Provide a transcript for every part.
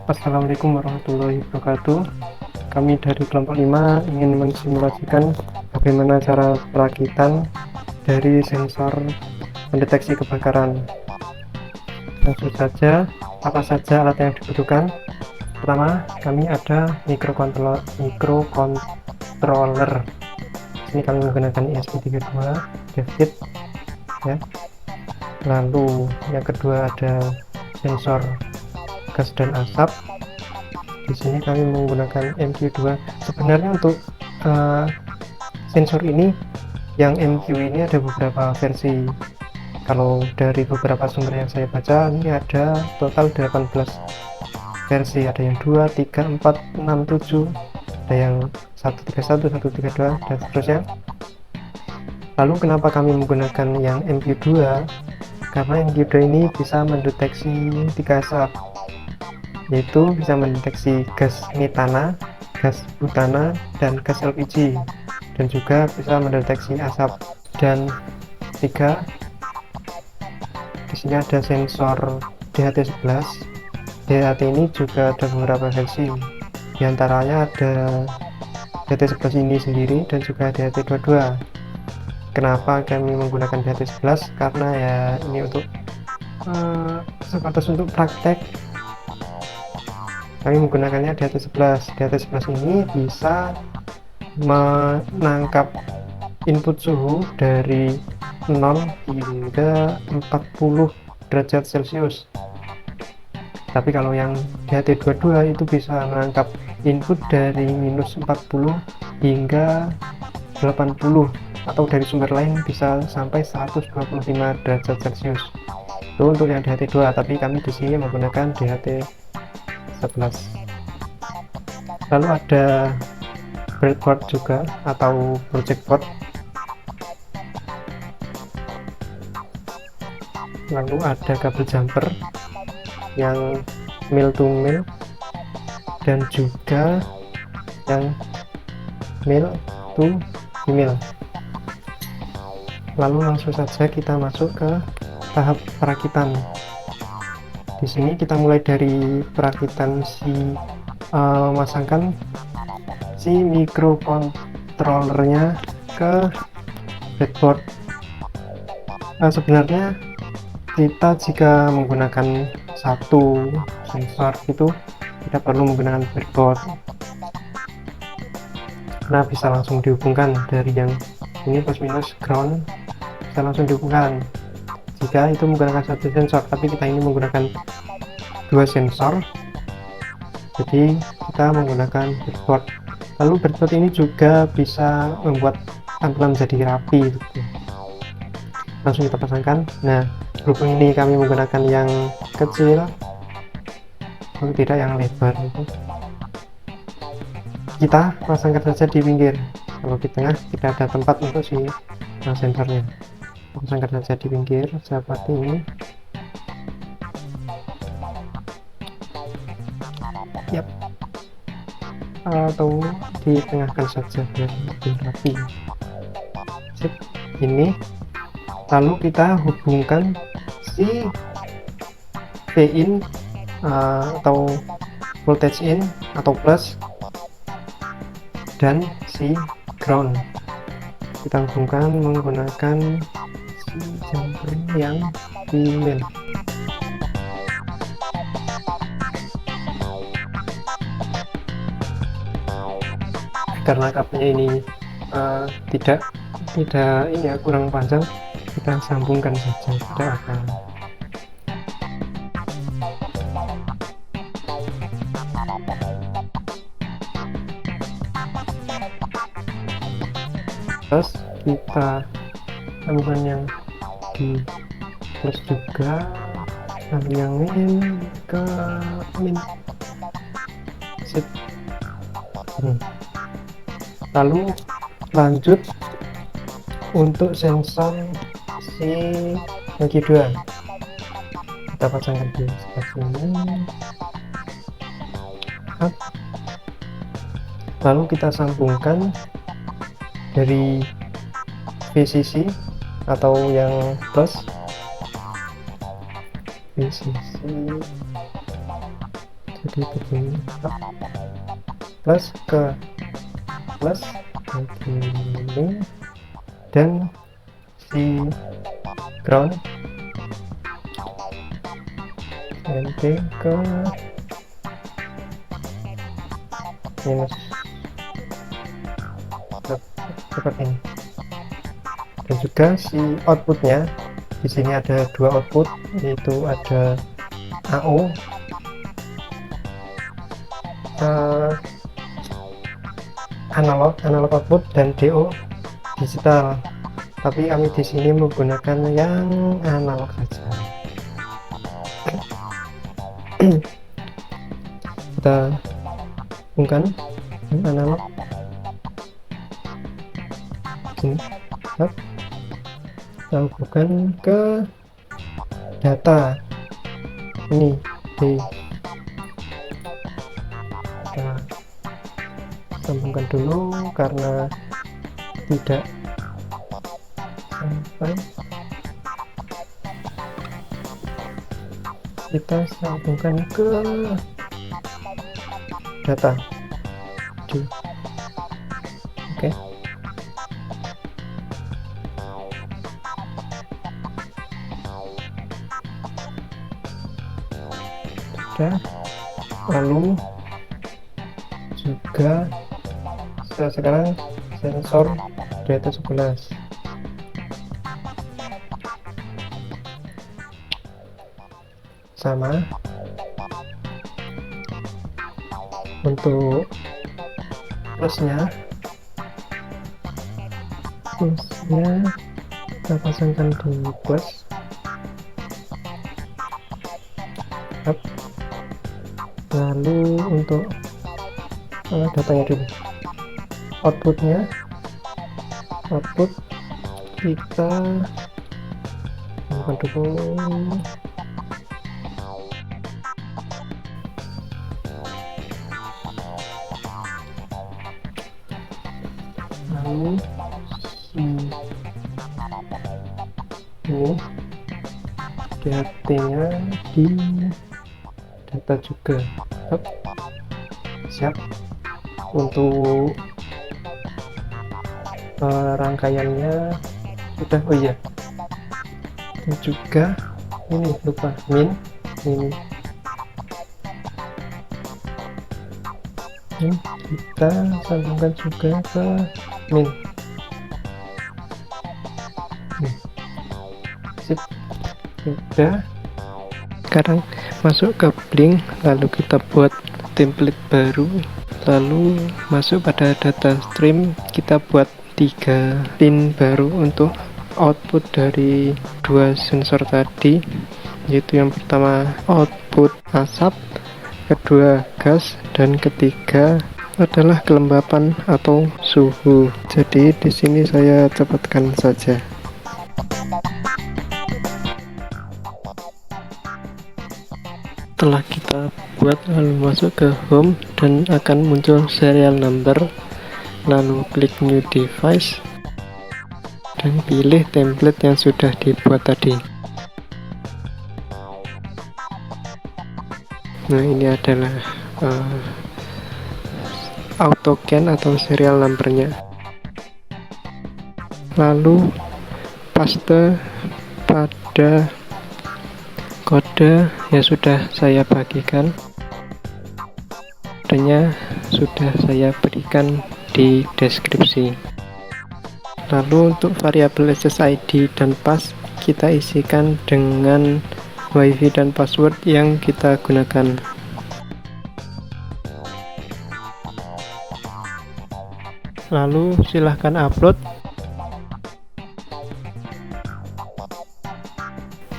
Assalamualaikum warahmatullahi wabarakatuh. Kami dari kelompok 5 ingin mensimulasikan bagaimana cara perakitan dari sensor pendeteksi kebakaran. Langsung saja, apa saja alat yang dibutuhkan? Pertama, kami ada microcontroller. Ini kami menggunakan ESP32 DevKit ya. Lalu yang kedua ada sensor gas dan asap. Di sini kami menggunakan MQ2. Sebenarnya untuk sensor ini, yang MQ ini ada beberapa versi. Kalau dari beberapa sumber yang saya baca, ini ada total 18 versi. Ada yang 2, 3, 4, 6, 7, ada yang 131, 132, dan seterusnya. Lalu kenapa kami menggunakan yang MQ2? Karena MQ2 ini bisa mendeteksi 3 asap, yaitu bisa mendeteksi gas metana, gas butana, dan gas LPG, dan juga bisa mendeteksi asap. Dan 3, di sini ada sensor DHT11. DHT ini juga ada beberapa versi, diantaranya ada DHT11 ini sendiri dan juga DHT22. Kenapa kami menggunakan DHT11? Karena ya ini untuk sebatas untuk praktek kami menggunakannya DHT11. DHT11 ini bisa menangkap input suhu dari 0 hingga 40 derajat Celcius. Tapi kalau yang DHT22 itu bisa menangkap input dari minus 40 hingga 80, atau dari sumber lain bisa sampai 125 derajat Celcius. Itu untuk yang DHT2, tapi kami di sini menggunakan DHT11. Lalu ada breadboard juga atau project board. Lalu ada kabel jumper yang male to male dan juga yang male to female. Lalu langsung saja kita masuk ke tahap perakitan. Di sini kita mulai dari perakitan memasangkan si microcontrollernya ke breadboard. Sebenarnya kita jika menggunakan satu sensor itu tidak perlu menggunakan breadboard, karena bisa langsung dihubungkan dari yang ini plus minus ground, bisa langsung dihubungkan jika itu menggunakan satu sensor. Tapi kita ini menggunakan 2 sensor, jadi kita menggunakan breadboard. Lalu breadboard ini juga bisa membuat tampilan menjadi rapi gitu. Langsung kita pasangkan. Nah, berhubung ini kami menggunakan yang kecil, tidak yang lebar itu, kita pasangkan saja di pinggir. Kalau di tengah tidak ada tempat untuk si sensornya, pasangkan saja di pinggir seperti ini. Yap, atau ditengahkan saja biar lebih rapi. Sip, ini. Lalu kita hubungkan si Vin atau voltage in atau plus dan si ground. Kita hubungkan menggunakan si jumper yang female. Karena kabelnya ini tidak ini ya, kurang panjang, kita sambungkan saja, tidak akan. Terus kita sambungkan yang di plus juga, dan yang min ke min. Sip. Lalu lanjut untuk sensor si MQ2, kita pasangkan di sebelah sini. Lalu kita sambungkan dari VCC atau yang plus, VCC begini, plus ke plus begini, dan si ground ganti ke minus seperti ini. Dan juga si outputnya di sini ada dua output, yaitu ada AO analog output dan DO digital, tapi kami di sini menggunakan yang analog saja. Kita hubungkan analog sini, kita hubungkan ke data ini di kita sambungkan dulu karena tidak sampai. Kita sambungkan ke data di oke. Sudah. Lalu juga sekarang sensor data 11 sama. Untuk plusnya kita pasangkan di plus. Lalu untuk datanya dulu, output kita bukan dulu. Lalu ini DHT-nya di data juga. Siap. Untuk rangkaiannya sudah. Oh iya, dan juga ini lupa min ini kita sambungkan juga ke min. Sip, sudah. Sekarang masuk ke Blink, lalu kita buat template baru, lalu masuk pada data stream, kita buat 3 pin baru untuk output dari dua sensor tadi, yaitu yang pertama output asap, kedua gas, dan ketiga adalah kelembapan atau suhu. Jadi di sini saya cepatkan saja. Setelah kita buat, lalu masuk ke home dan akan muncul serial number, lalu klik new device dan pilih template yang sudah dibuat tadi. Nah, ini adalah AutoCAN atau serial numbernya. Lalu paste pada kode yang sudah saya bagikan, kodenya sudah saya berikan di deskripsi. Lalu untuk variabel SSID dan pass kita isikan dengan WiFi dan password yang kita gunakan. Lalu silahkan upload.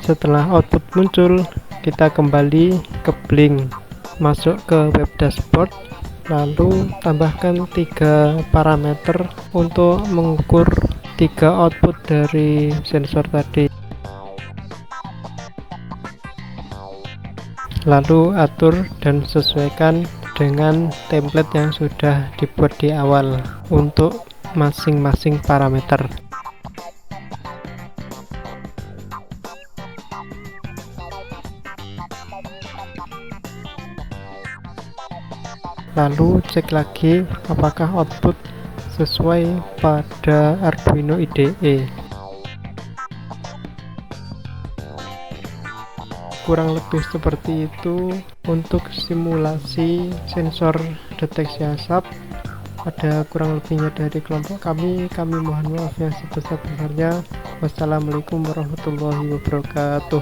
Setelah output muncul, kita kembali ke Blink, masuk ke web dashboard, lalu tambahkan 3 parameter untuk mengukur 3 output dari sensor tadi. Lalu atur dan sesuaikan dengan template yang sudah dibuat di awal untuk masing-masing parameter. lalu cek lagi apakah output sesuai pada Arduino IDE. Kurang lebih seperti itu untuk simulasi sensor deteksi asap. Ada kurang lebihnya dari kelompok kami mohon maaf yang sebesar-besarnya. Wassalamualaikum warahmatullahi wabarakatuh.